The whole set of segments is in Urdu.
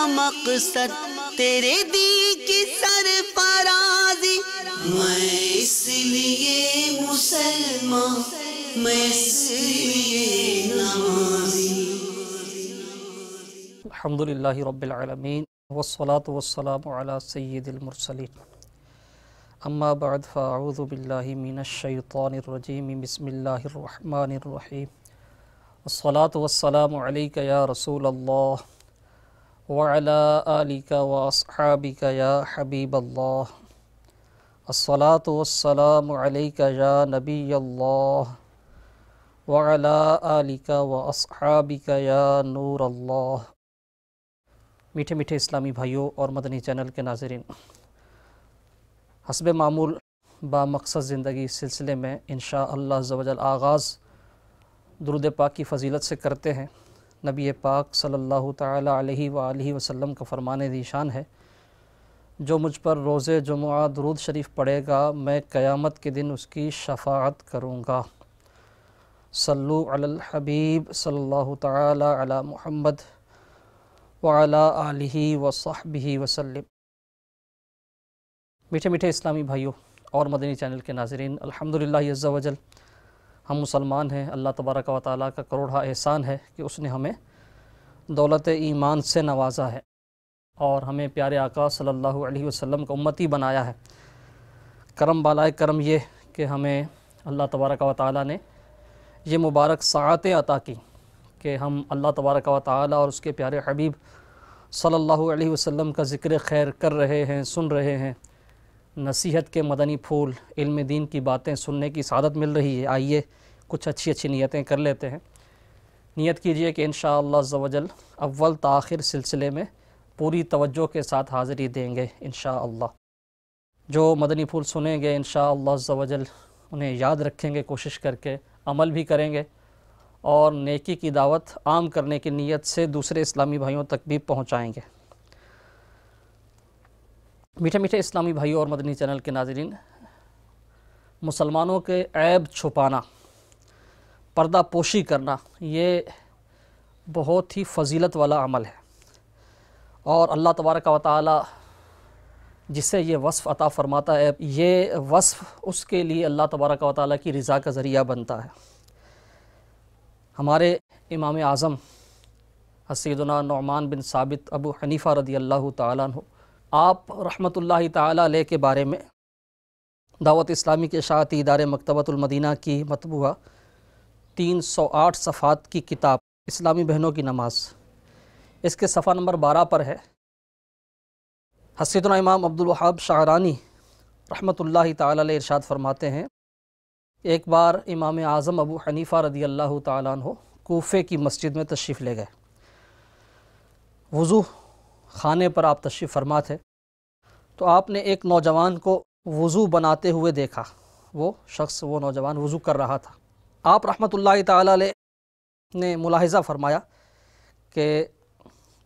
مقصد تیرے دی کی سرفرازی، میں اس لیے مسلمان، میں اس لیے نمازی۔ الحمدللہ رب العالمین والصلاة والسلام علی سید المرسلین، اما بعد فاعوذ باللہ من الشیطان الرجیم، بسم اللہ الرحمن الرحیم، والصلاة والسلام علیک یا رسول اللہ وعلی آلک واصحابک یا حبیب اللہ، الصلاة والسلام علیک یا نبی اللہ وعلی آلک واصحابک یا نور اللہ۔ میٹھے میٹھے اسلامی بھائیوں اور مدنی چینل کے ناظرین، حسب معمول با مقصد زندگی سلسلے میں انشاءاللہ عز و جل آغاز درود پاک کی فضیلت سے کرتے ہیں۔ نبی پاک صلی اللہ تعالی علیہ وآلہ وسلم کا فرمان ذیشان ہے، جو مجھ پر روز جمعہ درود شریف پڑھے گا میں قیامت کے دن اس کی شفاعت کروں گا۔ صلو علی الحبیب صلی اللہ تعالی علی محمد وعلی آلہ وصحبہ وسلم۔ میٹھے میٹھے اسلامی بھائیوں اور مدنی چینل کے ناظرین، الحمدللہ عز و جل ہم مسلمان ہیں۔ اللہ تبارک و تعالیٰ کا کروڑا احسان ہے کہ اس نے ہمیں دولت ایمان سے نوازا ہے اور ہمیں پیارے آقا صلی اللہ علیہ وسلم کا امتی بنایا ہے۔ کرم بالائے کرم یہ کہ ہمیں اللہ تبارک و تعالیٰ نے یہ مبارک ساعتیں عطا کی کہ ہم اللہ تبارک و تعالیٰ اور اس کے پیارے حبیب صلی اللہ علیہ وسلم کا ذکر خیر کر رہے ہیں، سن رہے ہیں، نصیحت کے مدنی پھول، علم دین کی باتیں سننے کی سعادت مل رہی ہے۔ آئیے کچھ اچھی نیتیں کر لیتے ہیں۔ نیت کیجئے کہ انشاءاللہ عز و جل اول تا آخر سلسلے میں پوری توجہ کے ساتھ حاضری دیں گے انشاءاللہ۔ جو مدنی پھول سنیں گے انشاءاللہ عز و جل انہیں یاد رکھیں گے، کوشش کر کے عمل بھی کریں گے اور نیکی کی دعوت عام کرنے کی نیت سے دوسرے اسلامی بھائیوں تک بھی پہنچائیں گے۔ میٹھے میٹھے اسلامی بھائیوں اور مدنی چینل کے ناظرین، مسلمانوں کے عیب چھپانا، پردہ پوشی کرنا، یہ بہت ہی فضیلت والا عمل ہے، اور اللہ تبارک و تعالی جسے یہ وصف عطا فرماتا ہے، یہ وصف اس کے لیے اللہ تبارک و تعالی کی رضا کا ذریعہ بنتا ہے۔ ہمارے امام اعظم سیدنا نعمان بن ثابت ابو حنیفہ رضی اللہ تعالیٰ عنہ، آپ رحمۃ اللہ تعالیٰ علیہ کے بارے میں دعوت اسلامی کے اشاعتی ادارے مکتبۃ المدینہ کی مطبوعہ 308 صفحات کی کتاب اسلامی بہنوں کی نماز، اس کے صفحہ نمبر 12 پر ہے، سیدنا امام عبدالوہاب شعرانی رحمۃ اللہ تعالیٰ علیہ ارشاد فرماتے ہیں، ایک بار امام اعظم ابو حنیفہ رضی اللہ تعالیٰ عنہ کوفے کی مسجد میں تشریف لے گئے۔ وضو خانے پر آپ تشریف فرما تھے، تو آپ نے ایک نوجوان کو وضو بناتے ہوئے دیکھا۔ وہ نوجوان وضو کر رہا تھا۔ آپ رحمۃ اللہ تعالیٰ علیہ نے ملاحظہ فرمایا کہ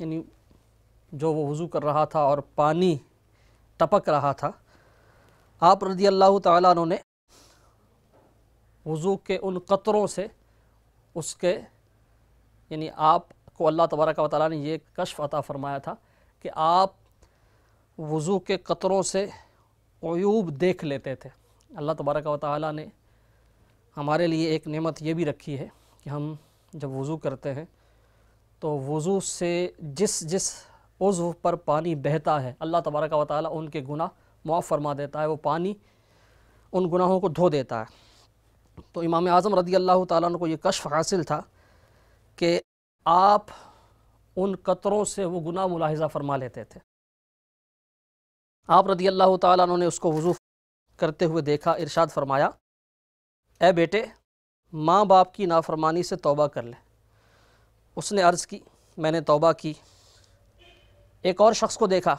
یعنی جو وہ وضو کر رہا تھا اور پانی ٹپک رہا تھا، آپ رضی اللہ تعالیٰ عنہ نے وضو کے ان قطروں سے اس کے یعنی آپ کو اللہ تبارک و تعالیٰ نے یہ کشف عطا فرمایا تھا کہ آپ وضو کے قطروں سے عیوب دیکھ لیتے تھے۔ اللہ تبارک و تعالیٰ نے ہمارے لیے ایک نعمت یہ بھی رکھی ہے کہ ہم جب وضو کرتے ہیں تو وضو سے جس عضو پر پانی بہتا ہے اللہ تبارک و تعالیٰ ان کے گناہ معاف فرما دیتا ہے، وہ پانی ان گناہوں کو دھو دیتا ہے۔ تو امام اعظم رضی اللہ تعالیٰ عنہ کو یہ کشف حاصل تھا کہ آپ ان قطروں سے وہ گناہ ملاحظہ فرما لیتے تھے۔ آپ رضی اللہ تعالیٰ عنہ نے اس کو وضو کرتے ہوئے دیکھا، ارشاد فرمایا، اے بیٹے، ماں باپ کی نافرمانی سے توبہ کر لے۔ اس نے عرض کی، میں نے توبہ کی۔ ایک اور شخص کو دیکھا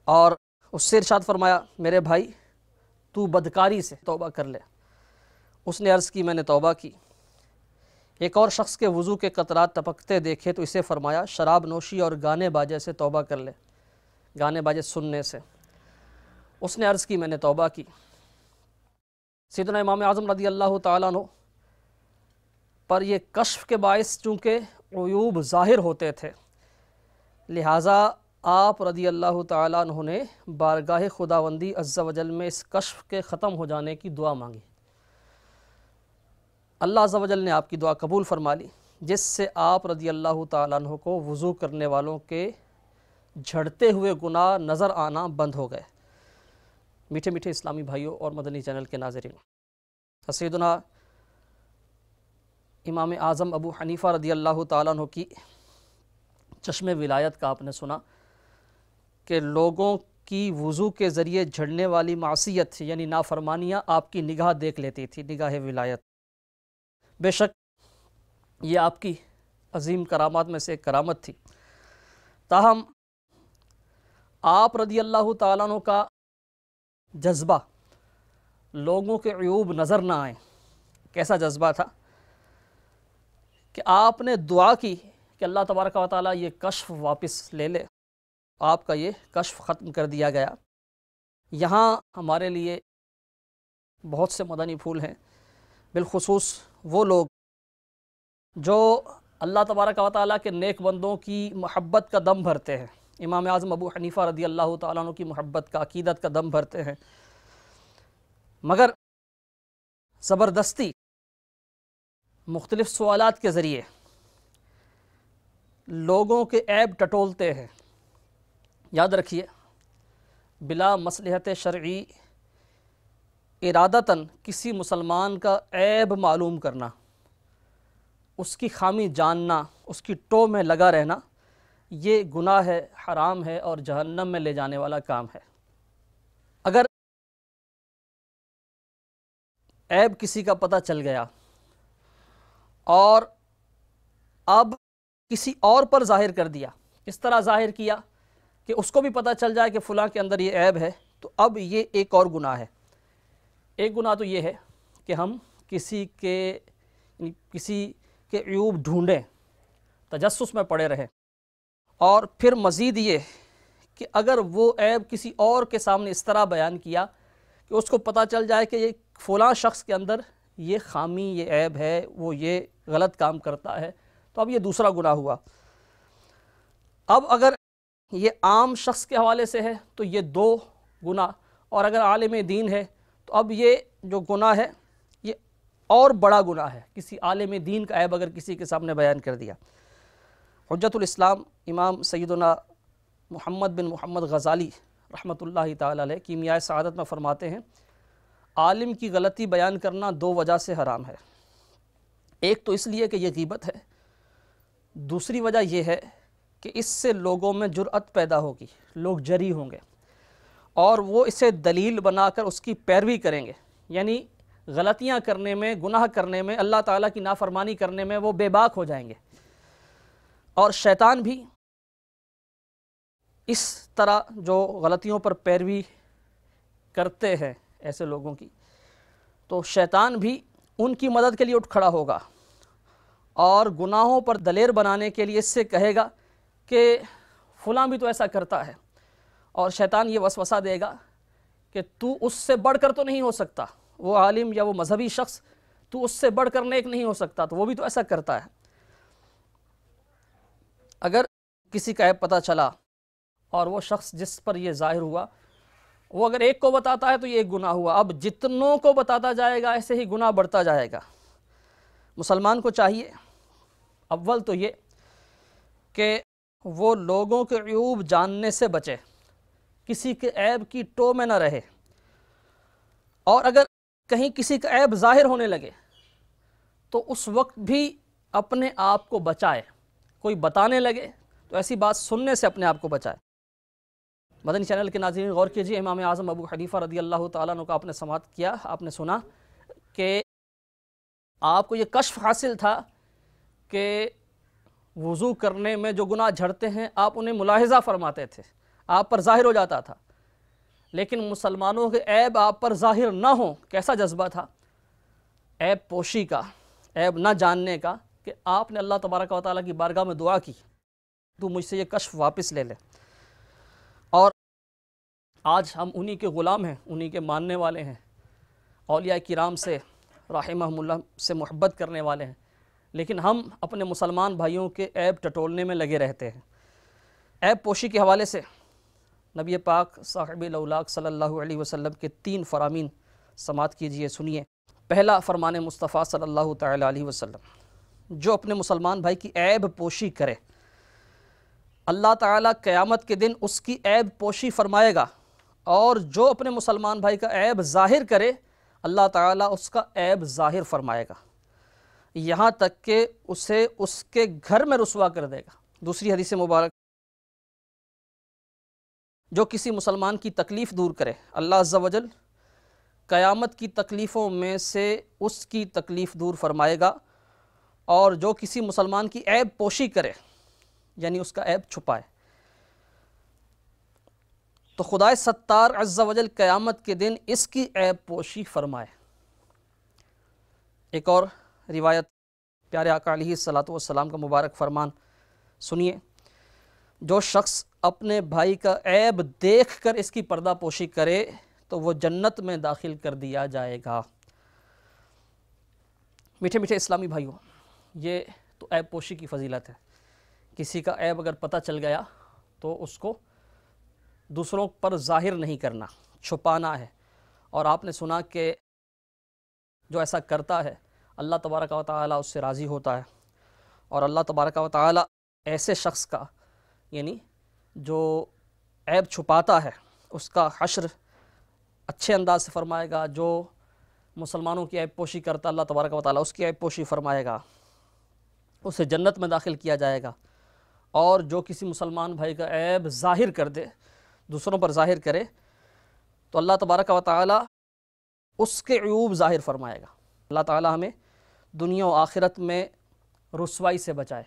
اور اس سے ارشاد فرمایا، میرے بھائی تو بدکاری سے توبہ کر لے۔ اس نے عرض کی، میں نے توبہ کی۔ ایک اور شخص کے وضو کے قطرات ٹپکتے دیکھے تو اسے فرمایا، شراب نوشی اور گانے باجے سے توبہ کر لے، گانے باجے سننے سے۔ اس نے عرض کی، میں نے توبہ کی۔ سیدنا امام اعظم رضی اللہ تعالیٰ عنہ پر یہ کشف کے باعث چونکہ عیوب ظاہر ہوتے تھے، لہٰذا آپ رضی اللہ تعالیٰ عنہ نے بارگاہ خداوندی عز و جل میں اس کشف کے ختم ہو جانے کی دعا مانگی۔ اللہ عز و جل نے آپ کی دعا قبول فرما لی، جس سے آپ رضی اللہ تعالیٰ عنہ کو وضو کرنے والوں کے جھڑتے ہوئے گناہ نظر آنا بند ہو گئے۔ میٹھے میٹھے اسلامی بھائیوں اور مدنی چینل کے ناظرین، سیدنا امام اعظم ابو حنیفہ رضی اللہ تعالیٰ عنہ کی چشم ولایت کا آپ نے سنا کہ لوگوں کی وضو کے ذریعے جھڑنے والی معصیت یعنی نافرمانیاں آپ کی نگاہ دیکھ لیتی تھی، نگاہ ولایت۔ بے شک یہ آپ کی عظیم کرامات میں سے ایک کرامت تھی، تاہم آپ رضی اللہ تعالیٰ عنہ کا جذبہ لوگوں کے عیوب نظر نہ آئیں۔ کیسا جذبہ تھا کہ آپ نے دعا کی کہ اللہ تبارک و تعالیٰ یہ کشف واپس لے لے۔ آپ کا یہ کشف ختم کر دیا گیا۔ یہاں ہمارے لیے بہت سے مدنی پھول ہیں، بالخصوص وہ لوگ جو اللہ تبارک و تعالیٰ کے نیک بندوں کی محبت کا دم بھرتے ہیں، امام اعظم ابو حنیفہ رضی اللہ تعالیٰ عنہ کی محبت کا، عقیدت کا دم بھرتے ہیں، مگر زبردستی مختلف سوالات کے ذریعے لوگوں کے عیب ٹٹولتے ہیں۔ یاد رکھیے، بلا مصلحت شرعی ارادتاً کسی مسلمان کا عیب معلوم کرنا، اس کی خامی جاننا، اس کی ٹو میں لگا رہنا، یہ گناہ ہے، حرام ہے اور جہنم میں لے جانے والا کام ہے۔ اگر عیب کسی کا پتہ چل گیا اور اب کسی اور پر ظاہر کر دیا، اس طرح ظاہر کیا کہ اس کو بھی پتہ چل جائے کہ فلاں کے اندر یہ عیب ہے، تو اب یہ ایک اور گناہ ہے۔ ایک گناہ تو یہ ہے کہ ہم کسی کے عیوب ڈھونڈیں، تجسس میں پڑے رہیں، اور پھر مزید یہ کہ اگر وہ عیب کسی اور کے سامنے اس طرح بیان کیا کہ اس کو پتہ چل جائے کہ یہ فلاں شخص کے اندر یہ خامی، یہ عیب ہے، وہ یہ غلط کام کرتا ہے، تو اب یہ دوسرا گناہ ہوا۔ اب اگر یہ عام شخص کے حوالے سے ہے تو یہ دو گناہ، اور اگر عالم دین ہے تو اب یہ جو گناہ ہے یہ اور بڑا گناہ ہے۔ کسی عالم دین کا عیب اگر کسی کے سامنے بیان کر دیا۔ حجت الاسلام امام سیدنا محمد بن محمد غزالی رحمۃ اللہ تعالی علیہ کیمیائے سعادت میں فرماتے ہیں، عالم کی غلطی بیان کرنا دو وجہ سے حرام ہے۔ ایک تو اس لیے کہ یہ غیبت ہے، دوسری وجہ یہ ہے کہ اس سے لوگوں میں جرأت پیدا ہوگی، لوگ جری ہوں گے اور وہ اسے دلیل بنا کر اس کی پیروی کریں گے، یعنی غلطیاں کرنے میں، گناہ کرنے میں، اللہ تعالیٰ کی نافرمانی کرنے میں وہ بے باک ہو جائیں گے۔ اور شیطان بھی اس طرح جو غلطیوں پر پیروی کرتے ہیں ایسے لوگوں کی، تو شیطان بھی ان کی مدد کے لیے اٹھ کھڑا ہوگا اور گناہوں پر دلیر بنانے کے لیے اس سے کہے گا کہ فلاں بھی تو ایسا کرتا ہے، اور شیطان یہ وسوسہ دے گا کہ تو اس سے بڑھ کر تو نہیں ہو سکتا، وہ عالم یا وہ مذہبی شخص تو اس سے بڑھ کر نیک نہیں ہو سکتا، تو وہ بھی تو ایسا کرتا ہے۔ اگر کسی کا عیب پتہ چلا اور وہ شخص جس پر یہ ظاہر ہوا وہ اگر ایک کو بتاتا ہے تو یہ ایک گناہ ہوا، اب جتنوں کو بتاتا جائے گا ایسے ہی گناہ بڑھتا جائے گا۔ مسلمان کو چاہیے اول تو یہ کہ وہ لوگوں کے عیوب جاننے سے بچے، کسی کے عیب کی ٹو میں نہ رہے، اور اگر کہیں کسی کا عیب ظاہر ہونے لگے تو اس وقت بھی اپنے آپ کو بچائے۔ کوئی بتانے لگے تو ایسی بات سننے سے اپنے آپ کو بچائے۔ مدنی چینل کے ناظرین غور کیجیے، امام اعظم ابو حنیفہ رضی اللہ تعالیٰ عنہ کا آپ نے سماعت کیا، آپ نے سنا کہ آپ کو یہ کشف حاصل تھا کہ وضو کرنے میں جو گناہ جھڑتے ہیں آپ انہیں ملاحظہ فرماتے تھے، آپ پر ظاہر ہو جاتا تھا، لیکن مسلمانوں کے عیب آپ پر ظاہر نہ ہوں۔ کیسا جذبہ تھا؟ عیب پوشی کا، عیب نہ جاننے کا، کہ آپ نے اللہ تبارک و تعالیٰ کی بارگاہ میں دعا کی تو مجھ سے یہ کشف واپس لے لے۔ اور آج ہم انہی کے غلام ہیں، انہی کے ماننے والے ہیں، اولیاء کرام سے رحمہم اللہ سے محبت کرنے والے ہیں، لیکن ہم اپنے مسلمان بھائیوں کے عیب ٹٹولنے میں لگے رہتے ہیں۔ عیب پوشی کے حوالے سے نبی پاک صاحب الاولاق صلی اللہ علیہ وسلم کے 3 فرامین سماعت کیجئے، سنیے۔ پہلا فرمان مصطفیٰ صلی اللہ تعالیٰ علیہ وسلم، جو اپنے مسلمان بھائی کی عیب پوشی کرے اللہ تعالیٰ قیامت کے دن اس کی عیب پوشی فرمائے گا، اور جو اپنے مسلمان بھائی کا عیب ظاہر کرے اللہ تعالیٰ اس کا عیب ظاہر فرمائے گا، یہاں تک کہ اسے اس کے گھر میں رسوا کر دے گا۔ دوسری حدیث مبارک، جو کسی مسلمان کی تکلیف دور کرے اللہ عز و جل قیامت کی تکلیفوں میں سے اس کی تکلیف دور فرمائے گا، اور جو کسی مسلمان کی عیب پوشی کرے یعنی اس کا عیب چھپائے تو خدائے ستار عز و جل قیامت کے دن اس کی عیب پوشی فرمائے۔ ایک اور روایت پیارے آقا علیہ الصلوۃ والسلام کا مبارک فرمان سنیے، جو شخص اپنے بھائی کا عیب دیکھ کر اس کی پردہ پوشی کرے تو وہ جنت میں داخل کر دیا جائے گا۔ میٹھے میٹھے اسلامی بھائیوں، یہ تو عیب پوشی کی فضیلت ہے۔ کسی کا عیب اگر پتہ چل گیا تو اس کو دوسروں پر ظاہر نہیں کرنا، چھپانا ہے، اور آپ نے سنا کہ جو ایسا کرتا ہے اللہ تبارک و تعالیٰ اس سے راضی ہوتا ہے، اور اللہ تبارک و تعالیٰ ایسے شخص کا یعنی جو عیب چھپاتا ہے اس کا حشر اچھے انداز سے فرمائے گا۔ جو مسلمانوں کی عیب پوشی کرتا اللہ تبارک و تعالیٰ اس کی عیب پوشی فرمائے گا، اسے جنت میں داخل کیا جائے گا، اور جو کسی مسلمان بھائی کا عیب ظاہر کر دے، دوسروں پر ظاہر کرے، تو اللہ تبارک و تعالیٰ اس کے عیوب ظاہر فرمائے گا۔ اللہ تعالیٰ ہمیں دنیا و آخرت میں رسوائی سے بچائے۔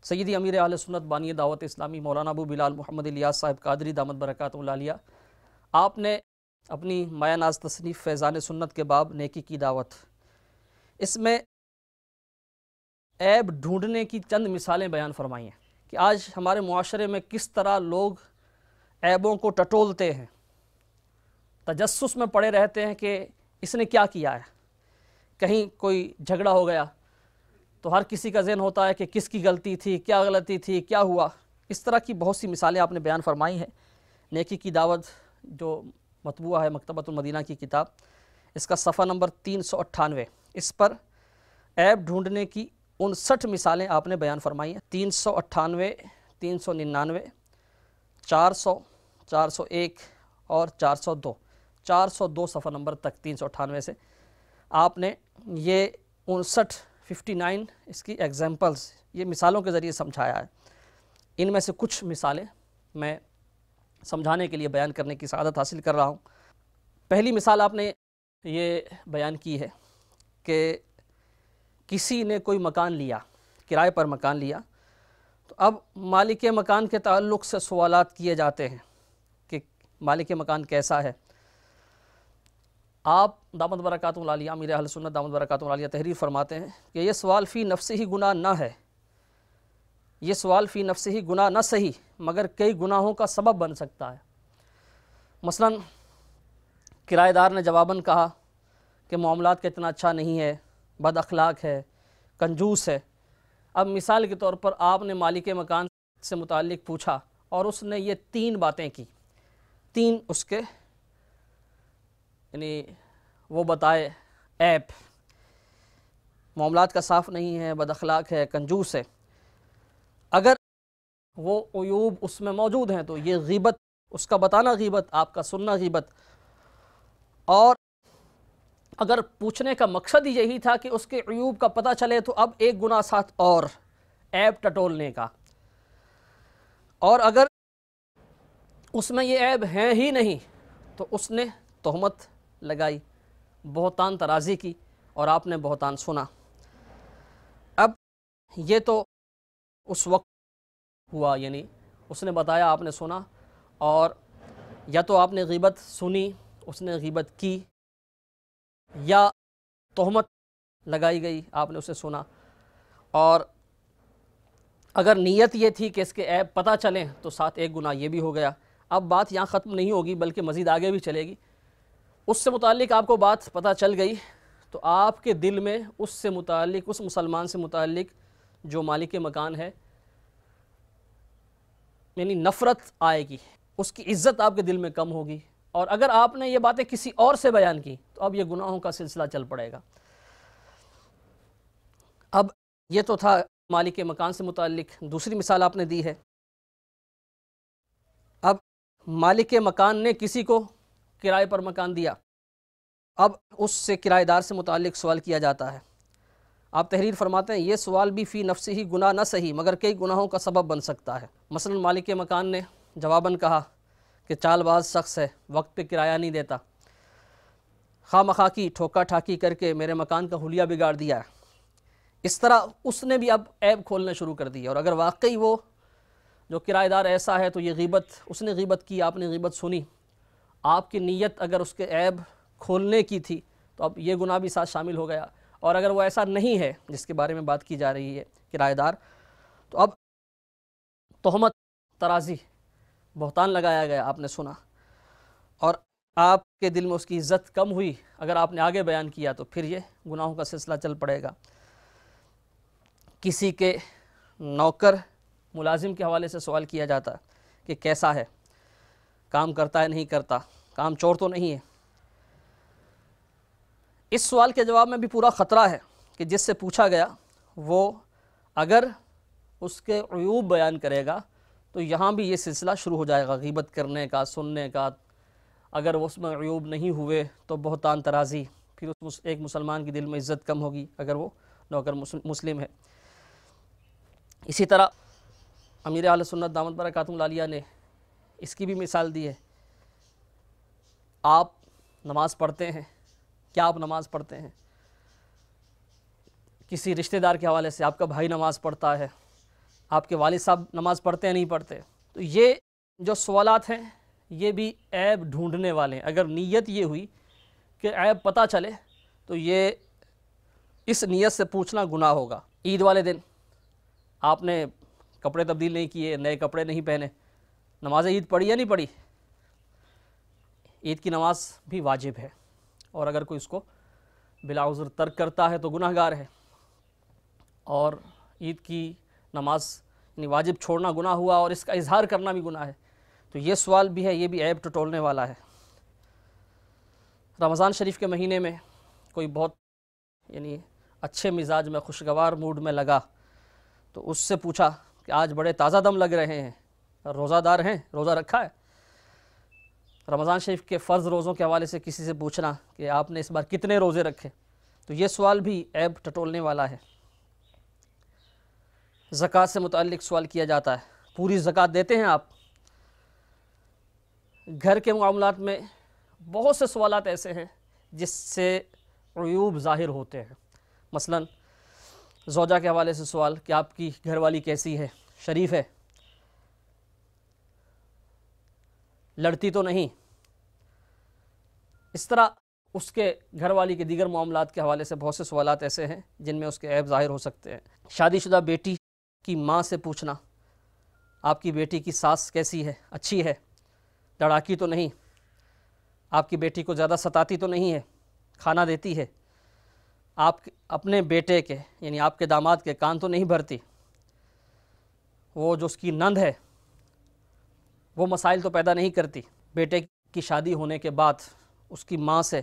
سیدی امیر اہل سنت بانی دعوت اسلامی مولانا ابو بلال محمد الیاس صاحب قادری دامت برکاتہ العالیہ، آپ نے اپنی مایہ ناز تصنیف فیضان سنت کے باب نیکی کی دعوت، اس میں عیب ڈھونڈنے کی چند مثالیں بیان فرمائی ہیں کہ آج ہمارے معاشرے میں کس طرح لوگ عیبوں کو ٹٹولتے ہیں، تجسس میں پڑے رہتے ہیں کہ اس نے کیا کیا ہے۔ کہیں کوئی جھگڑا ہو گیا تو ہر کسی کا ذہن ہوتا ہے کہ کس کی غلطی تھی، کیا غلطی تھی، کیا ہوا۔ اس طرح کی بہت سی مثالیں آپ نے بیان فرمائی ہیں۔ نیکی کی دعوت جو مطبوعہ ہے مکتبۃ المدینہ کی کتاب، اس کا صفحہ نمبر 398، اس پر عیب ڈھونڈنے کی 59 مثالیں آپ نے بیان فرمائی ہیں۔ 398، 399، 400، 401 اور 402، 402 صفحہ نمبر تک 398 سے آپ نے یہ 59 اس کی ایگزامپلز، یہ مثالوں کے ذریعے سمجھایا ہے۔ ان میں سے کچھ مثالیں میں سمجھانے کے لیے بیان کرنے کی سعادت حاصل کر رہا ہوں۔ پہلی مثال آپ نے یہ بیان کی ہے کہ کسی نے کوئی مکان لیا، کرائے پر مکان لیا، تو اب مالک مکان کے تعلق سے سوالات کیے جاتے ہیں کہ مالک مکان کیسا ہے۔ آپ دامت برکاتہ العالیہ امیر اہل سنت دامت برکاتہ العالیہ تحریر فرماتے ہیں کہ یہ سوال فی نفس ہی گناہ نہ ہے، یہ سوال فی نفس ہی گناہ نہ صحیح مگر کئی گناہوں کا سبب بن سکتا ہے۔ مثلا کرایہ دار نے جواباً کہا کہ معاملات کا اتنا اچھا نہیں ہے، بد اخلاق ہے، کنجوس ہے۔ اب مثال کے طور پر آپ نے مالک مکان سے متعلق پوچھا اور اس نے یہ 3 باتیں کی، 3 اس کے یعنی وہ بتائے عیب، معاملات کا صاف نہیں ہے، بد اخلاق ہے، کنجوس ہے۔ اگر وہ عیوب اس میں موجود ہیں تو یہ غیبت، اس کا بتانا غیبت، آپ کا سننا غیبت۔ اور اگر پوچھنے کا مقصد ہی یہی تھا کہ اس کے عیوب کا پتہ چلے تو اب ایک گناہ ساتھ اور، عیب ٹٹولنے کا۔ اور اگر اس میں یہ عیب ہیں ہی نہیں تو اس نے تہمت لگائی، بہتان ترازی کی، اور آپ نے بہتان سنا۔ اب یہ تو اس وقت ہوا، یعنی اس نے بتایا، آپ نے سنا، اور یا تو آپ نے غیبت سنی، اس نے غیبت کی، یا تہمت لگائی گئی، آپ نے اسے سنا۔ اور اگر نیت یہ تھی کہ اس کے عیب پتہ چلیں تو ساتھ ایک گناہ یہ بھی ہو گیا۔ اب بات یہاں ختم نہیں ہوگی بلکہ مزید آگے بھی چلے گی۔ اس سے متعلق آپ کو بات پتہ چل گئی تو آپ کے دل میں اس سے متعلق، اس مسلمان سے متعلق جو مالک مکان ہے، یعنی نفرت آئے گی، اس کی عزت آپ کے دل میں کم ہوگی، اور اگر آپ نے یہ باتیں کسی اور سے بیان کی تو اب یہ گناہوں کا سلسلہ چل پڑے گا۔ اب یہ تو تھا مالک مکان سے متعلق، دوسری مثال آپ نے دی ہے۔ اب مالک مکان نے کسی کو کرائے پر مکان دیا، اب اس سے کرایہ دار سے متعلق سوال کیا جاتا ہے۔ آپ تحریر فرماتے ہیں یہ سوال بھی فی نفس ہی گناہ نہ صحیح مگر کئی گناہوں کا سبب بن سکتا ہے۔ مثلا مالک مکان نے جواباً کہا کہ چال باز شخص ہے، وقت پہ کرایہ نہیں دیتا، خواہ مخواہ کی ٹھوکا ٹھاکی کر کے میرے مکان کا حلیہ بگاڑ دیا ہے۔ اس طرح اس نے بھی اب عیب کھولنا شروع کر دی، اور اگر واقعی وہ جو کرایہ دار ایسا ہے تو یہ غیبت، اس نے غیبت کی، آپ نے غیبت سنی، آپ کی نیت اگر اس کے عیب کھولنے کی تھی تو اب یہ گناہ بھی ساتھ شامل ہو گیا، اور اگر وہ ایسا نہیں ہے جس کے بارے میں بات کی جا رہی ہے کرایہ دار، تو اب تہمت، ترازی، بہتان لگایا گیا، آپ نے سنا اور آپ کے دل میں اس کی عزت کم ہوئی، اگر آپ نے آگے بیان کیا تو پھر یہ گناہوں کا سلسلہ چل پڑے گا۔ کسی کے نوکر ملازم کے حوالے سے سوال کیا جاتا ہے کہ کیسا ہے، کام کرتا ہے نہیں کرتا، کام چور تو نہیں ہے۔ اس سوال کے جواب میں بھی پورا خطرہ ہے کہ جس سے پوچھا گیا وہ اگر اس کے عیوب بیان کرے گا تو یہاں بھی یہ سلسلہ شروع ہو جائے گا غیبت کرنے کا، سننے کا۔ اگر اس میں عیوب نہیں ہوئے تو بہتان ترازی، پھر اس ایک مسلمان کے دل میں عزت کم ہوگی اگر وہ نوکر مسلم ہے۔ اسی طرح امیر اہل سنت دامت برکاتہم العالیہ نے اس کی بھی مثال دی ہے۔ آپ نماز پڑھتے ہیں، کیا آپ نماز پڑھتے ہیں؟ کسی رشتہ دار کے حوالے سے آپ کا بھائی نماز پڑھتا ہے، آپ کے والد صاحب نماز پڑھتے ہیں نہیں پڑھتے، تو یہ جو سوالات ہیں یہ بھی عیب ڈھونڈنے والے ہیں۔ اگر نیت یہ ہوئی کہ عیب پتہ چلے تو یہ اس نیت سے پوچھنا گناہ ہوگا۔ عید والے دن آپ نے کپڑے تبدیل نہیں کیے، نئے کپڑے نہیں پہنے، نماز عید پڑھی یا نہیں پڑھی؟ عید کی نماز بھی واجب ہے، اور اگر کوئی اس کو بلا عذر ترک کرتا ہے تو گناہ گار ہے، اور عید کی نماز یعنی واجب چھوڑنا گناہ ہوا اور اس کا اظہار کرنا بھی گناہ ہے۔ تو یہ سوال بھی ہے، یہ بھی عیب ٹٹولنے والا ہے۔ رمضان شریف کے مہینے میں کوئی بہت یعنی اچھے مزاج میں، خوشگوار موڈ میں لگا تو اس سے پوچھا کہ آج بڑے تازہ دم لگ رہے ہیں، روزہ دار ہیں، روزہ رکھا ہے؟ رمضان شریف کے فرض روزوں کے حوالے سے کسی سے پوچھنا کہ آپ نے اس بار کتنے روزے رکھے، تو یہ سوال بھی عیب ٹٹولنے والا ہے۔ زکوٰۃ سے متعلق سوال کیا جاتا ہے، پوری زکوٰۃ دیتے ہیں آپ؟ گھر کے معاملات میں بہت سے سوالات ایسے ہیں جس سے عیوب ظاہر ہوتے ہیں۔ مثلا زوجہ کے حوالے سے سوال کہ آپ کی گھر والی کیسی ہے، شریف ہے، لڑتی تو نہیں؟ اس طرح اس کے گھر والی کے دیگر معاملات کے حوالے سے بہت سے سوالات ایسے ہیں جن میں اس کے عیب ظاہر ہو سکتے ہیں۔ شادی شدہ بیٹی کی ماں سے پوچھنا آپ کی بیٹی کی ساس کیسی ہے، اچھی ہے، لڑاکی تو نہیں، آپ کی بیٹی کو زیادہ ستاتی تو نہیں ہے، کھانا دیتی ہے، آپ اپنے بیٹے کے یعنی آپ کے داماد کے کان تو نہیں بھرتی، وہ جو اس کی نند ہے وہ مسائل تو پیدا نہیں کرتی۔ بیٹے کی شادی ہونے کے بعد اس کی ماں سے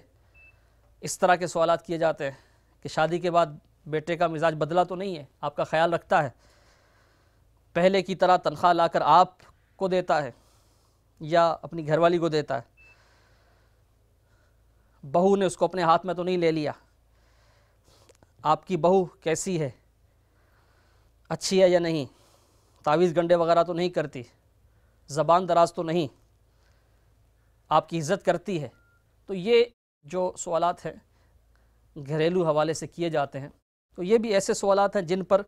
اس طرح کے سوالات کیے جاتے ہیں کہ شادی کے بعد بیٹے کا مزاج بدلا تو نہیں ہے، آپ کا خیال رکھتا ہے، پہلے کی طرح تنخواہ لا کر آپ کو دیتا ہے یا اپنی گھر والی کو دیتا ہے، بہو نے اس کو اپنے ہاتھ میں تو نہیں لے لیا، آپ کی بہو کیسی ہے، اچھی ہے یا نہیں، تعویذ گنڈے وغیرہ تو نہیں کرتی، زبان دراز تو نہیں، آپ کی عزت کرتی ہے۔ تو یہ جو سوالات ہیں گھریلو حوالے سے کیے جاتے ہیں، تو یہ بھی ایسے سوالات ہیں جن پر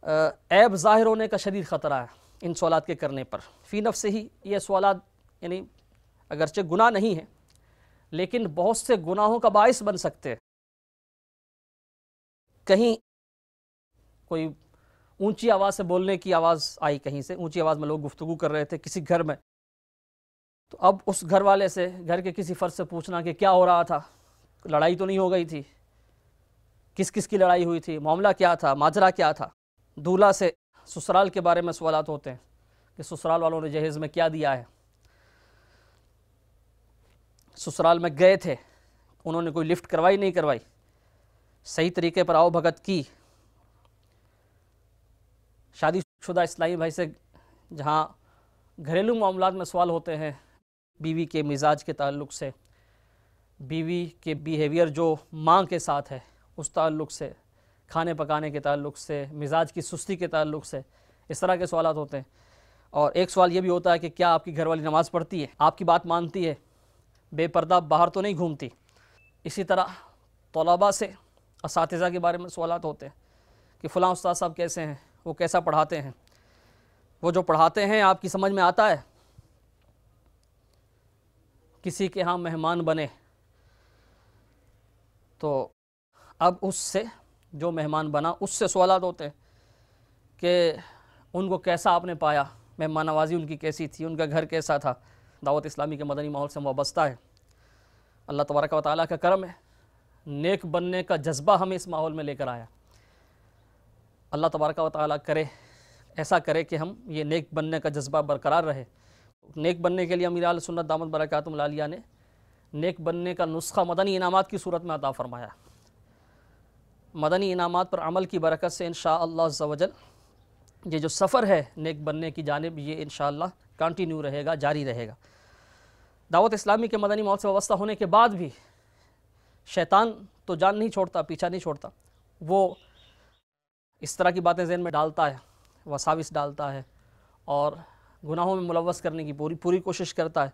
عیب ظاہر ہونے کا شدید خطرہ ہے ان سوالات کے کرنے پر۔ فی نفس ہی یہ سوالات یعنی اگرچہ گناہ نہیں ہیں لیکن بہت سے گناہوں کا باعث بن سکتے ہیں۔ کہیں کوئی اونچی آواز سے بولنے کی آواز آئی، کہیں سے اونچی آواز میں لوگ گفتگو کر رہے تھے کسی گھر میں، تو اب اس گھر والے سے، گھر کے کسی فرد سے پوچھنا کہ کیا ہو رہا تھا، لڑائی تو نہیں ہو گئی تھی، کس کس کی لڑائی ہوئی تھی، معاملہ کیا تھا، ماجرا کیا تھا۔ دولہا سے سسرال کے بارے میں سوالات ہوتے ہیں، کہ سسرال والوں نے جہیز میں کیا دیا ہے. سسرال میں گئے تھے, انہوں نے کوئی لفٹ کروائی نہیں کروائی, صحیح طریقے پر آؤ بھگت کی. شادی شدہ اسلامی بھائی سے جہاں گھریلو معاملات میں سوال ہوتے ہیں, بیوی کے مزاج کے تعلق سے, بیوی کے بیہیویئر جو ماں کے ساتھ ہے اس تعلق سے, کھانے پکانے کے تعلق سے, مزاج کی سستی کے تعلق سے, اس طرح کے سوالات ہوتے ہیں. اور ایک سوال یہ بھی ہوتا ہے کہ کیا آپ کی گھر والی نماز پڑھتی ہے, آپ کی بات مانتی ہے, بے پردہ باہر تو نہیں گھومتی. اسی طرح طلباء سے, اساتذہ کے بارے میں سوالات ہوتے ہیں کہ فلاں استاد صاحب کیسے ہیں, وہ کیسا پڑھاتے ہیں, وہ جو پڑھاتے ہیں آپ کی سمجھ میں آتا ہے. کسی کے ہاں مہمان بنے تو اب اس سے, جو مہمان بنا اس سے سوالات ہوتے ہیں کہ ان کو کیسا آپ نے پایا, مہمان نوازی ان کی کیسی تھی, ان کا گھر کیسا تھا. دعوت اسلامی کے مدنی ماحول سے وابستہ ہے. اللہ تبارک و تعالیٰ کا کرم ہے, نیک بننے کا جذبہ ہمیں اس ماحول میں لے کر آیا. اللہ تبارک و تعالیٰ کرے, ایسا کرے کہ ہم یہ نیک بننے کا جذبہ برقرار رہے. نیک بننے کے لیے امیر اہل سنت دامت برکاتہم العالیہ نے نیک بننے کا نسخہ مدنی انعامات کی صورت میں عطا فرمایا. مدنی انعامات پر عمل کی برکت سے انشاءاللہ عز و جل یہ جو سفر ہے نیک بننے کی جانب, یہ انشاءاللہ کنٹینیو رہے گا, جاری رہے گا. دعوت اسلامی کے مدنی ماحول سے وابستہ ہونے کے بعد بھی شیطان تو جان نہیں چھوڑتا, پیچھا نہیں چھوڑتا. وہ اس طرح کی باتیں ذہن میں ڈالتا ہے, وساوس ڈالتا ہے اور گناہوں میں ملوث کرنے کی پوری کوشش کرتا ہے.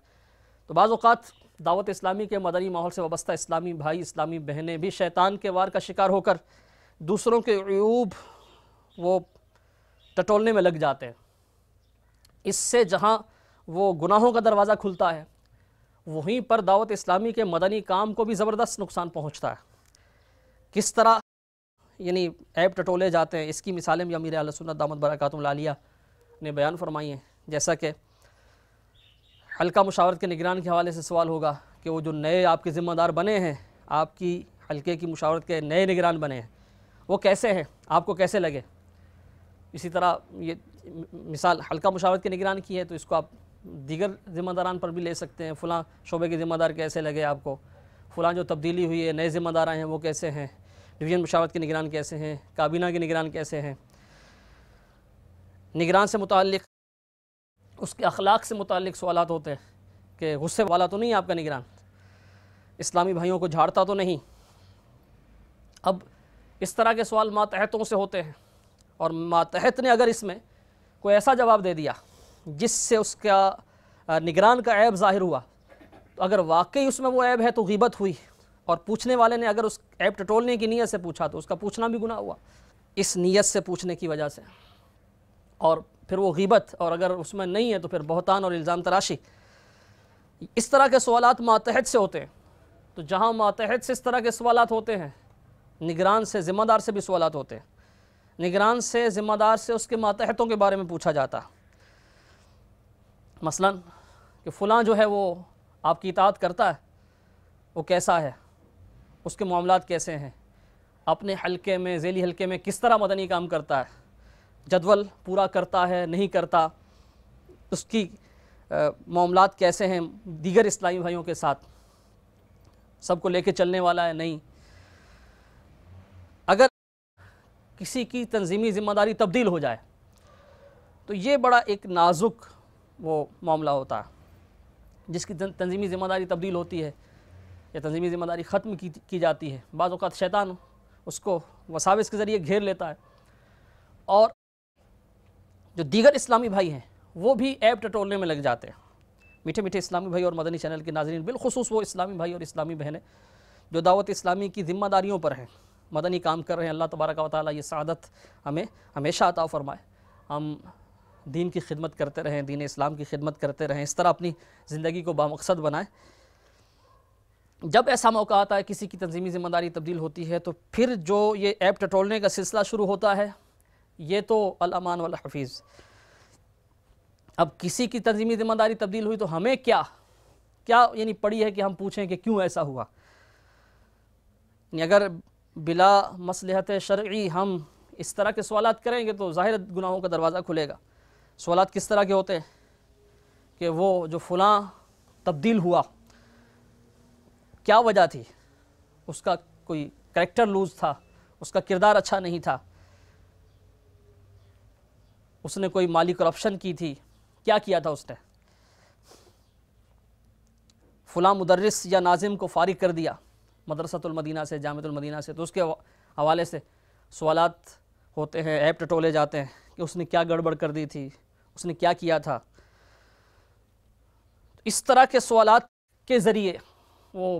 تو بعض اوقات دعوت اسلامی کے مدنی ماحول سے وابستہ اسلامی بھائی, اسلامی بہنیں بھی شیطان کے وار کا شکار ہو کر دوسروں کے عیوب وہ ٹٹولنے میں لگ جاتے ہیں. اس سے جہاں وہ گناہوں کا دروازہ کھلتا ہے, وہیں پر دعوت اسلامی کے مدنی کام کو بھی زبردست نقصان پہنچتا ہے. کس طرح یعنی عیب ٹٹولے جاتے ہیں, اس کی مثالیں بھی امیر اہل سنت دامت برکاتہم العالیہ نے بیان فرمائی ہیں. جیسا کہ حلقہ مشاورت کے نگران کے حوالے سے سوال ہوگا کہ وہ جو نئے آپ کے ذمہ دار بنے ہیں, آپ کی حلقے کی مشاورت کے نئے نگران بنے ہیں, وہ کیسے ہیں, آپ کو کیسے لگے. اسی طرح یہ مثال حلقہ مشاورت کے نگران کی ہے تو اس کو آپ دیگر ذمہ داران پر بھی لے سکتے ہیں. فلاں شعبے کے ذمہ دار کیسے لگے آپ کو, فلاں جو تبدیلی ہوئی ہے نئے ذمہ دار آئے ہیں وہ کیسے ہیں, ڈویژن مشاورت کے نگران کیسے ہیں, کابینہ کے نگران کیسے ہیں. نگران سے متعلق, اس کے اخلاق سے متعلق سوالات ہوتے ہیں کہ غصے والا تو نہیں آپ کا نگران, اسلامی بھائیوں کو جھاڑتا تو نہیں. اب اس طرح کے سوال ماتحتوں سے ہوتے ہیں, اور ماتحت نے اگر اس میں کوئی ایسا جواب دے دیا جس سے اس کا نگران کا عیب ظاہر ہوا, تو اگر واقعی اس میں وہ عیب ہے تو غیبت ہوئی, اور پوچھنے والے نے اگر اس عیب ٹٹولنے کی نیت سے پوچھا تو اس کا پوچھنا بھی گناہ ہوا, اس نیت سے پوچھنے کی وجہ سے. اور پھر وہ غیبت, اور اگر اس میں نہیں ہے تو پھر بہتان اور الزام تراشی. اس طرح کے سوالات ماتحت سے ہوتے ہیں. تو جہاں ماتحت سے اس طرح کے سوالات ہوتے ہیں, نگران سے, ذمہ دار سے بھی سوالات ہوتے ہیں. نگران سے, ذمہ دار سے اس کے ماتحتوں کے بارے میں پوچھا جاتا. مثلا کہ فلاں جو ہے وہ آپ کی اطاعت کرتا ہے, وہ کیسا ہے, اس کے معاملات کیسے ہیں, اپنے حلقے میں, ذیلی حلقے میں کس طرح مدنی کام کرتا ہے, جدول پورا کرتا ہے نہیں کرتا, اس کی معاملات کیسے ہیں دیگر اسلامی بھائیوں کے ساتھ, سب کو لے کے چلنے والا ہے نہیں. اگر کسی کی تنظیمی ذمہ داری تبدیل ہو جائے تو یہ بڑا ایک نازک وہ معاملہ ہوتا ہے. جس کی تنظیمی ذمہ داری تبدیل ہوتی ہے یا تنظیمی ذمہ داری ختم کی جاتی ہے, بعض اوقات شیطان اس کو وساوس کے ذریعے گھیر لیتا ہے, اور جو دیگر اسلامی بھائی ہیں وہ بھی عیب ٹٹولنے میں لگ جاتے ہیں. میٹھے میٹھے اسلامی بھائی اور مدنی چینل کے ناظرین, بالخصوص وہ اسلامی بھائی اور اسلامی بہنیں جو دعوت اسلامی کی ذمہ داریوں پر ہیں, مدنی کام کر رہے ہیں, اللہ تبارک و تعالیٰ یہ سعادت ہمیں ہمیشہ عطا فرمائے. ہم دین کی خدمت کرتے رہیں, دین اسلام کی خدمت کرتے رہیں, اس طرح اپنی زندگی کو بامقصد بنائیں. جب ایسا موقع آتا ہے کسی کی تنظیمی ذمہ داری تبدیل ہوتی ہے تو پھر جو یہ عیب ٹٹولنے کا سلسلہ شروع ہوتا ہے, یہ تو الامان والحفیظ. اب کسی کی تنظیمی ذمہ داری تبدیل ہوئی تو ہمیں کیا یعنی پڑی ہے کہ ہم پوچھیں کہ کیوں ایسا ہوا. یعنی اگر بلا مصلحت شرعی ہم اس طرح کے سوالات کریں گے تو ظاہر گناہوں کا دروازہ کھلے گا. سوالات کس طرح کے ہوتے ہیں کہ وہ جو فلاں تبدیل ہوا کیا وجہ تھی، اس کا کوئی کریکٹر لوز تھا، اس کا کردار اچھا نہیں تھا، اس نے کوئی مالی کرپشن کی تھی، کیا کیا تھا اس نے، فلاں مدرس یا ناظم کو فارغ کر دیا مدرسۃ المدینہ سے، جامعۃ المدینہ سے، تو اس کے حوالے سے سوالات ہوتے ہیں، عیب ٹٹولے جاتے ہیں کہ اس نے کیا گڑبڑ کر دی تھی، اس نے کیا کیا تھا۔ اس طرح کے سوالات کے ذریعے وہ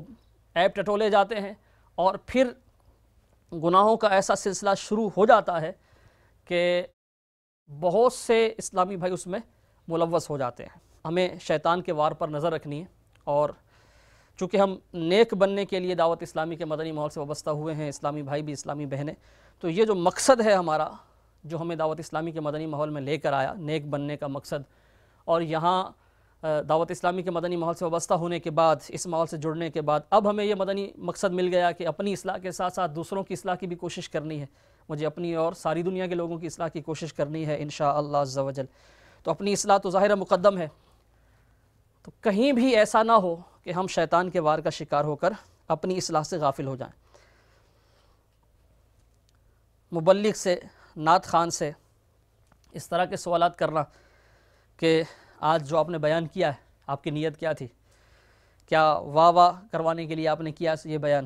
عیب ٹٹولے جاتے ہیں اور پھر گناہوں کا ایسا سلسلہ شروع ہو جاتا ہے کہ بہت سے اسلامی بھائی اس میں ملوث ہو جاتے ہیں۔ ہمیں شیطان کے وار پر نظر رکھنی ہے، اور چونکہ ہم نیک بننے کے لیے دعوت اسلامی کے مدنی ماحول سے وابستہ ہوئے ہیں، اسلامی بھائی بھی، اسلامی بہنیں، تو یہ جو مقصد ہے ہمارا، جو ہمیں دعوت اسلامی کے مدنی ماحول میں لے کر آیا، نیک بننے کا مقصد، اور یہاں دعوت اسلامی کے مدنی ماحول سے وابستہ ہونے کے بعد، اس ماحول سے جڑنے کے بعد اب ہمیں یہ مدنی مقصد مل گیا کہ اپنی اصلاح کے ساتھ ساتھ دوسروں کی اصلاح کی بھی کوشش کرنی ہے، مجھے اپنی اور ساری دنیا کے لوگوں کی اصلاح کی کوشش کرنی ہے انشاءاللہ عز و جل۔ تو اپنی اصلاح تو ظاہر مقدم ہے، تو کہیں بھی ایسا نہ ہو کہ ہم شیطان کے وار کا شکار ہو کر اپنی اصلاح سے غافل ہو جائیں۔ مبلغ سے، نعت خوان سے اس طرح کے سوالات کرنا کہ آج جو آپ نے بیان کیا ہے آپ کی نیت کیا تھی، کیا واہ واہ کروانے کے لیے آپ نے کیا یہ بیان،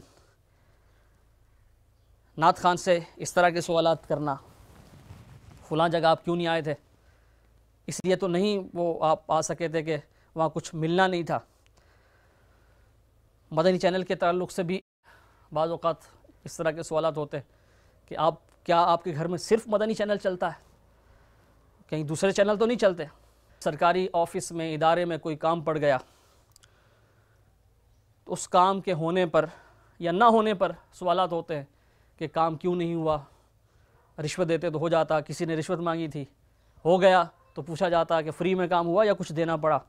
نعت خوان سے اس طرح کے سوالات کرنا، فلاں جگہ آپ کیوں نہیں آئے تھے، اس لیے تو نہیں وہ آپ آ سکے تھے کہ وہاں کچھ ملنا نہیں تھا۔ مدنی چینل کے تعلق سے بھی بعض اوقات اس طرح کے سوالات ہوتے ہیں کہ آپ کے گھر میں صرف مدنی چینل چلتا ہے، کہیں دوسرے چینل تو نہیں چلتے؟ سرکاری آفس میں، ادارے میں کوئی کام پڑ گیا تو اس کام کے ہونے پر یا نہ ہونے پر سوالات ہوتے ہیں کہ کام کیوں نہیں ہوا، رشوت دیتے تو ہو جاتا، کسی نے رشوت مانگی تھی، ہو گیا تو پوچھا جاتا کہ فری میں کام ہوا یا کچھ دینا پڑا،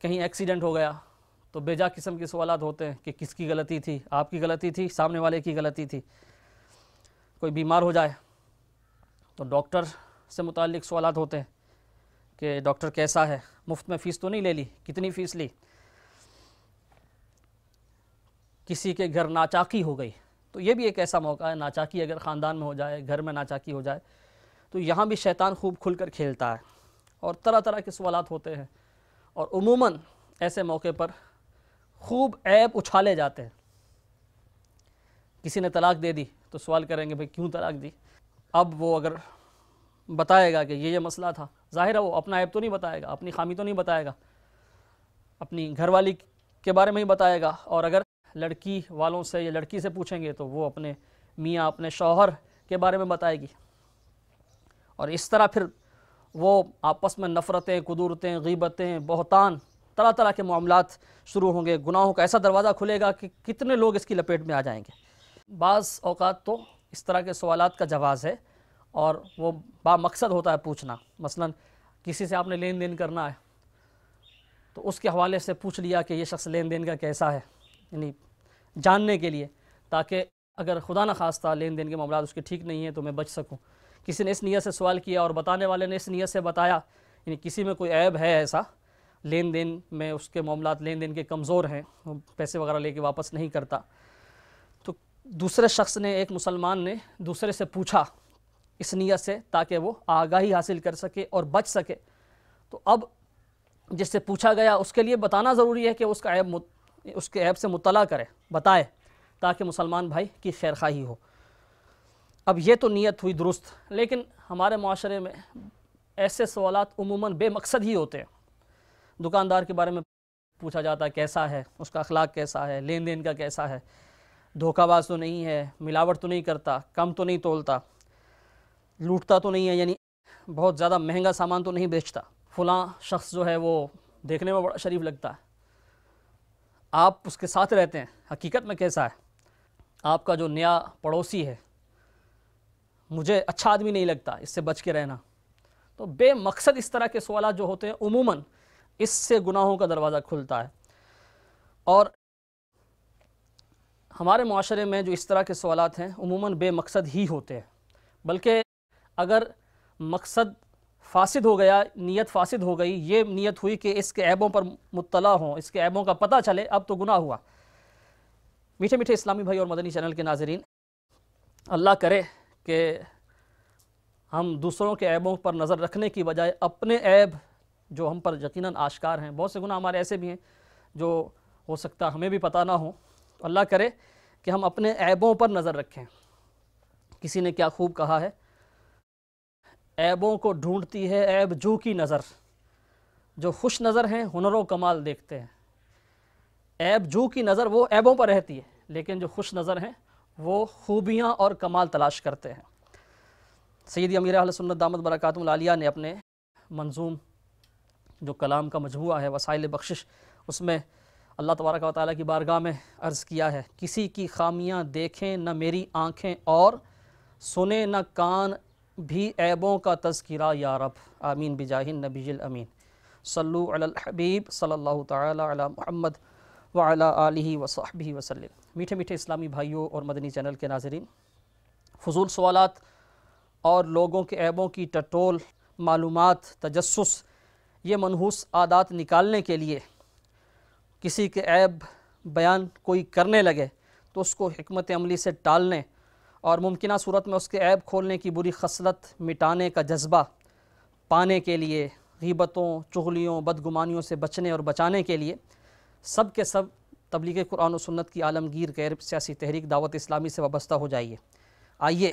کہیں ایکسیڈنٹ ہو گیا تو بے جا قسم کے سوالات ہوتے ہیں کہ کس کی غلطی تھی، آپ کی غلطی تھی، سامنے والے کی غلطی تھی۔ کوئی بیمار ہو جائے تو ڈاکٹر سے متعلق سوالات ہوتے ہیں کہ ڈاکٹر کیسا ہے، مفت میں فیس تو نہیں لے لی، کتنی فیس لی۔ کسی کے گھر ناچاکی ہو گئی تو یہ بھی ایک ایسا موقع ہے، ناچاکی اگر خاندان میں ہو جائے، گھر میں ناچاکی ہو جائے تو یہاں بھی شیطان خوب کھل کر کھیلتا ہے، اور طرح طرح کے سوالات ہوتے ہیں، اور عموماً ایسے موقع پر خوب عیب اچھالے جاتے ہیں۔ کسی نے طلاق دے دی تو سوال کریں گے بھئی کیوں طلاق دی، اب وہ اگر بتائے گا کہ یہ مسئلہ تھا، ظاہر ہے وہ اپنا عیب تو نہیں بتائے گا، اپنی خامی تو نہیں بتائے گا، اپنی گھر والی کے بارے میں ہی بتائے گا، اور اگر لڑکی والوں سے یا لڑکی سے پوچھیں گے تو وہ اپنے میاں، اپنے شوہر کے بارے میں بتائے گی، اور اس طرح پھر وہ آپس میں نفرتیں، قدورتیں، غیبتیں، بہتان، طرح طرح کے معاملات شروع ہوں گے، گناہوں کا ایسا دروازہ کھلے گا کہ کتنے لوگ اس کی لپیٹ میں آ جائیں گے۔ بعض اوقات تو اس طرح کے سوالات کا جواز ہے، اور وہ با مقصد ہوتا ہے پوچھنا۔ مثلا کسی سے آپ نے لین دین کرنا ہے تو اس کے حوالے سے پوچھ لیا کہ یہ شخص لین دین کا کیسا ہے، یعنی جاننے کے لیے، تاکہ اگر خدا نخواستہ لین دین کے معاملات اس کے ٹھیک نہیں ہیں تو میں بچ سکوں۔ کسی نے اس نیت سے سوال کیا اور بتانے والے نے اس نیت سے بتایا، یعنی کسی میں کوئی عیب ہے ایسا، لین دین میں اس کے معاملات لین دین کے کمزور ہیں، وہ پیسے وغیرہ لے کے واپس نہیں کرتا، تو دوسرے شخص نے، ایک مسلمان نے دوسرے سے پوچھا اس نیت سے تاکہ وہ آگاہی حاصل کر سکے اور بچ سکے، تو اب جس سے پوچھا گیا اس کے لیے بتانا ضروری ہے کہ اس کا عیب، اس کے عیب سے مطلع کرے، بتائے، تاکہ مسلمان بھائی کی خیر خواہی ہو۔ اب یہ تو نیت ہوئی درست، لیکن ہمارے معاشرے میں ایسے سوالات عموماً بے مقصد ہی ہوتے ہیں۔ دکاندار کے بارے میں پوچھا جاتا ہے کیسا ہے، اس کا اخلاق کیسا ہے، لین دین کا کیسا ہے، دھوکہ باز تو نہیں ہے، ملاوٹ تو نہیں کرتا، کم تو نہیں تولتا، لوٹتا تو نہیں ہے، یعنی بہت زیادہ مہنگا سامان تو نہیں بیچتا، فلاں شخص جو ہے وہ دیکھنے میں بڑا شریف لگتا ہے، آپ اس کے ساتھ رہتے ہیں، حقیقت میں کیسا ہے، آپ کا جو نیا پڑوسی ہے مجھے اچھا آدمی نہیں لگتا، اس سے بچ کے رہنا۔ تو بے مقصد اس طرح کے سوالات جو ہوتے ہیں عموماً اس سے گناہوں کا دروازہ کھلتا ہے، اور ہمارے معاشرے میں جو اس طرح کے سوالات ہیں عموماً بے مقصد ہی ہوتے ہیں، بلکہ اگر مقصد فاسد ہو گیا، نیت فاسد ہو گئی، یہ نیت ہوئی کہ اس کے عیبوں پر مطلع ہوں، اس کے عیبوں کا پتہ چلے، اب تو گناہ ہوا۔ میٹھے میٹھے اسلامی بھائی اور مدنی چینل کے ناظرین، اللہ کرے کہ ہم دوسروں کے عیبوں پر نظر رکھنے کی بجائے اپنے عیب جو ہم پر یقیناً آشکار ہیں، بہت سے گناہ ہمارے ایسے بھی ہیں جو ہو سکتا ہمیں بھی پتہ نہ ہو، اللہ کرے کہ ہم اپنے عیبوں پر نظر رکھیں۔ کسی نے کیا خوب کہا ہے، عیبوں کو ڈھونڈتی ہے عیب جو کی نظر، جو خوش نظر ہیں ہنر و کمال دیکھتے ہیں۔ عیب جو کی نظر وہ عیبوں پر رہتی ہے، لیکن جو خوش نظر ہیں وہ خوبیاں اور کمال تلاش کرتے ہیں۔ سیدی امیر اہل سنت دامت برکاتہم العالیہ نے اپنے منظوم جو کلام کا مجموعہ ہے وسائل بخشش، اس میں اللہ تبارک و تعالیٰ کی بارگاہ میں عرض کیا ہے، کسی کی خامیاں دیکھیں نہ میری آنکھیں اور سنیں نہ کان بھی عیبوں کا تذکرہ یا رب، آمین بجاہ النبی الامین، صلو علی الحبیب صلی اللہ تعالی علی محمد وعلی آلہ وصحبہ وسلم۔ میٹھے میٹھے اسلامی بھائیوں اور مدنی چینل کے ناظرین، فضول سوالات اور لوگوں کے عیبوں کی ٹٹول، معلومات، تجسس، یہ منحوس عادات نکالنے کے لیے کسی کے عیب بیان کوئی کرنے لگے تو اس کو حکمت عملی سے ٹالنے اور ممکنہ صورت میں اس کے عیب کھولنے کی بری خصلت مٹانے کا جذبہ پانے کے لیے، غیبتوں، چغلیوں، بدگمانیوں سے بچنے اور بچانے کے لیے سب کے سب تبلیغ قرآن و سنت کی عالمگیر غیر سیاسی تحریک دعوت اسلامی سے وابستہ ہو جائیے۔ آئیے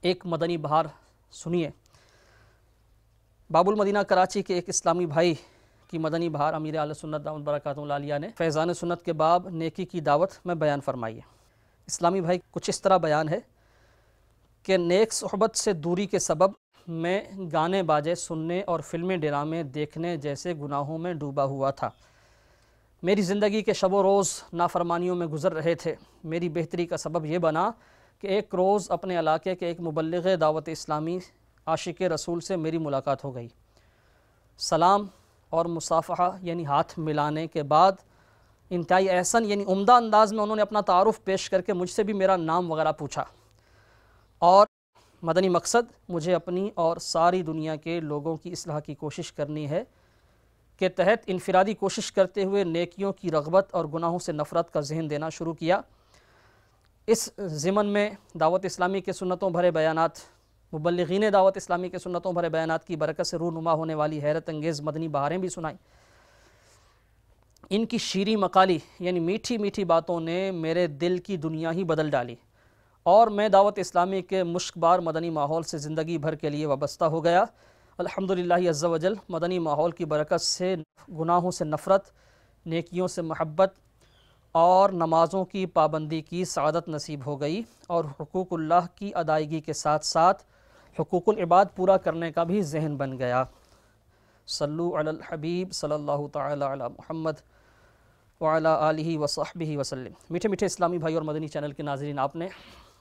ایک مدنی بہار سنیے۔ باب المدینہ کراچی کے ایک اسلامی بھائی کی مدنی بہار امیر اہل سنت دامت برکاتہم العالیہ نے فیضان سنت کے باب نیکی کی دعوت میں بیان فرمائی ہے۔ اسلامی بھائی کچھ اس طرح بیان ہے کہ نیک صحبت سے دوری کے سبب میں گانے باجے سننے اور فلمیں ڈرامے دیکھنے جیسے گناہوں میں ڈوبا ہوا تھا۔ میری زندگی کے شب و روز نافرمانیوں میں گزر رہے تھے۔ میری بہتری کا سبب یہ بنا کہ ایک روز اپنے علاقے کے ایک مبلغ دعوت اسلامی عاشق رسول سے میری ملاقات ہو گئی۔ سلام اور مصافحہ یعنی ہاتھ ملانے کے بعد انتہائی احسن یعنی عمدہ انداز میں انہوں نے اپنا تعارف پیش کر کے مجھ سے بھی میرا نام وغیرہ پوچھا، اور مدنی مقصد مجھے اپنی اور ساری دنیا کے لوگوں کی اصلاح کی کوشش کرنی ہے کے تحت انفرادی کوشش کرتے ہوئے نیکیوں کی رغبت اور گناہوں سے نفرت کا ذہن دینا شروع کیا۔ اس ضمن میں دعوت اسلامی کے سنتوں بھرے بیانات، مبلغین دعوت اسلامی کے سنتوں بھرے بیانات کی برکت سے رونما ہونے والی حیرت انگیز مدنی بہاریں بھی سنائیں۔ ان کی شیریں مقالی یعنی میٹھی میٹھی باتوں نے میرے دل کی دنیا ہی بدل ڈالی، اور میں دعوت اسلامی کے مشکبار مدنی ماحول سے زندگی بھر کے لیے وابستہ ہو گیا۔ الحمدللہ عز و جل مدنی ماحول کی برکت سے گناہوں سے نفرت، نیکیوں سے محبت اور نمازوں کی پابندی کی سعادت نصیب ہو گئی، اور حقوق اللہ کی ادائیگی کے ساتھ ساتھ حقوق العباد پورا کرنے کا بھی ذہن بن گیا۔ صلو علی الحبیب صلی اللہ تعالی علی محمد وعلی آلہ وصحبہ وسلم۔ میٹھے میٹھے اسلامی بھائی اور مدنی چینل کے ناظرین، آپ نے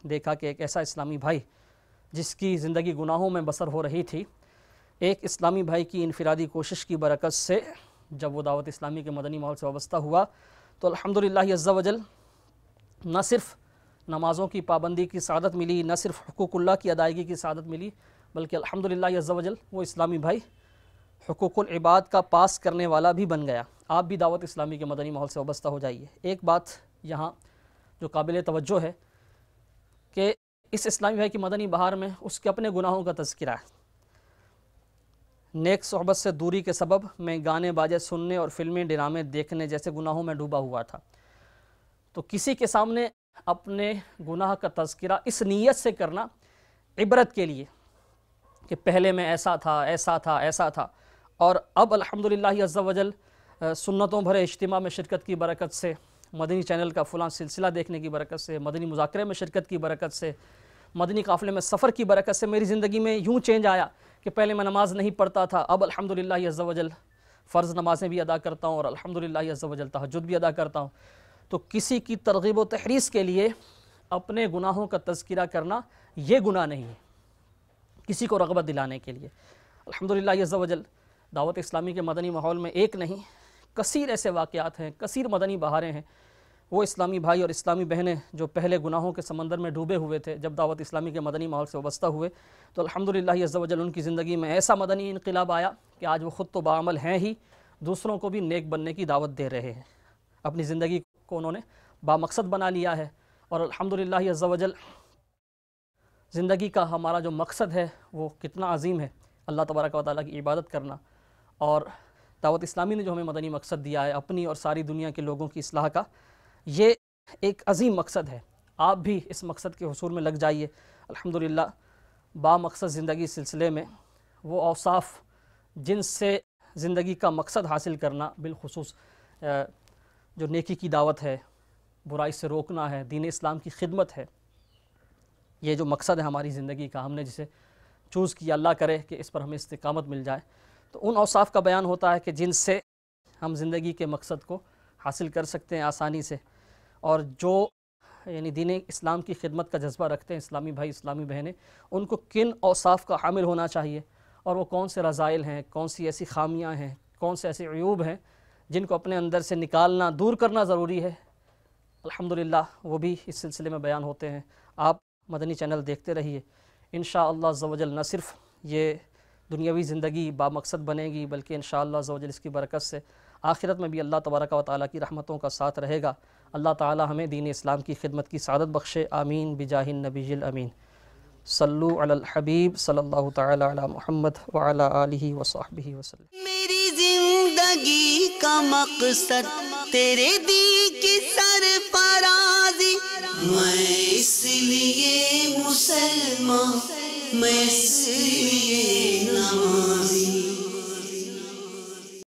دیکھا کہ ایک ایسا اسلامی بھائی جس کی زندگی گناہوں میں بسر ہو رہی تھی، ایک اسلامی بھائی کی انفرادی کوشش کی برکت سے جب وہ دعوت اسلامی کے مدنی ماحول سے وابستہ ہوا تو الحمدللہ عز و جل نہ صرف نمازوں کی پابندی کی سعادت ملی، نہ صرف حقوق اللہ کی ادائیگی کی سعادت ملی، بلکہ الحمدللہ عز و جل وہ اسلامی بھائی حقوق العباد کا پاس کرنے والا بھی بن گیا۔ آپ بھی دعوت اسلامی کے مدنی ماحول سے وابستہ ہو جائیے۔ ایک بات یہاں جو قابل توجہ ہے کہ اس اسلامی بھائی کی مدنی بہار میں اس کے اپنے گناہوں کا تذکرہ ہے۔ نیک صحبت سے دوری کے سبب میں گانے باجے سننے اور فلمیں ڈرامے دیکھنے جیسے گناہوں میں ڈوبا ہوا تھا۔ تو کسی کے سامنے اپنے گناہ کا تذکرہ اس نیت سے کرنا عبرت کے لیے کہ پہلے میں ایسا تھا ایسا تھا ایسا تھا، اور اب الحمدللہ عز و جل سنتوں بھرے اجتماع میں شرکت کی برکت سے، مدنی چینل کا فلاں سلسلہ دیکھنے کی برکت سے، مدنی مذاکرے میں شرکت کی برکت سے، مدنی قافلے میں سفر کی برکت سے میری زندگی میں یوں چینج آیا کہ پہلے میں نماز نہیں پڑھتا تھا، اب الحمدللہ عز و جل فرض نمازیں بھی ادا کرتا ہوں اور الحمدللہ عز و جل تہجد بھی ادا کرتا ہوں۔ تو کسی کی ترغیب و تحریض کے لیے اپنے گناہوں کا تذکرہ کرنا یہ گناہ نہیں ہے، کسی کو رغبت دلانے کے لیے۔ الحمدللہ عز و جل دعوت اسلامی کے مدنی ماحول میں ایک نہیں کثیر ایسے واقعات ہیں، کثیر مدنی بہاریں ہیں وہ اسلامی بھائی اور اسلامی بہنیں جو پہلے گناہوں کے سمندر میں ڈوبے ہوئے تھے، جب دعوت اسلامی کے مدنی ماحول سے وابستہ ہوئے تو الحمدللہ عز و جل ان کی زندگی میں ایسا مدنی انقلاب آیا کہ آج وہ خود تو باعمل ہیں ہی، دوسروں کو بھی نیک بننے کی دعوت دے رہے ہیں۔ اپنی زندگی کو انہوں نے بامقصد بنا لیا ہے، اور الحمدللہ عز و جل زندگی کا ہمارا جو مقصد ہے وہ کتنا عظیم ہے، اللہ تبارک و تعالیٰ کی عبادت کرنا، اور دعوت اسلامی نے جو ہمیں مدنی مقصد دیا ہے اپنی اور ساری دنیا کے لوگوں کی اصلاح کا، یہ ایک عظیم مقصد ہے۔ آپ بھی اس مقصد کے حصول میں لگ جائیے۔ الحمدللہ بامقصد زندگی سلسلے میں وہ اوصاف جن سے زندگی کا مقصد حاصل کرنا، بالخصوص جو نیکی کی دعوت ہے، برائی سے روکنا ہے، دین اسلام کی خدمت ہے، یہ جو مقصد ہے ہماری زندگی کا، ہم نے جسے چوز کیا، اللہ کرے کہ اس پر ہمیں استقامت مل جائے، تو ان اوصاف کا بیان ہوتا ہے کہ جن سے ہم زندگی کے مقصد کو حاصل کر سکتے ہیں آسانی سے، اور جو یعنی دین اسلام کی خدمت کا جذبہ رکھتے ہیں اسلامی بھائی اسلامی بہنیں، ان کو کن اوصاف کا حامل ہونا چاہیے، اور وہ کون سے رذائل ہیں، کون سی ایسی خامیاں ہیں، کون سے ایسے عیوب ہیں جن کو اپنے اندر سے نکالنا، دور کرنا ضروری ہے، الحمدللہ وہ بھی اس سلسلے میں بیان ہوتے ہیں۔ آپ مدنی چینل دیکھتے رہیے، انشاءاللہ عز و جل نہ صرف یہ دنیاوی زندگی بامقصد بنے گی، بلکہ انشاءاللہ عز و جل اس کی برکت سے آخرت میں بھی اللہ تبارک و تعالیٰ کی رحمتوں کا ساتھ رہے گا۔ اللہ تعالیٰ ہمیں دین اسلام کی خدمت کی سعادت بخشے، آمین بجاہ النبی الامین۔ صلو علی الحبیب صلی اللہ تعالیٰ علی محمد وعلی آلہ وصحبہ وسلم۔ میری زندگی کا مقصد تیرے دی کی سرفرازی، میں اس لیے مسلمان، میں اس لیے نمازی۔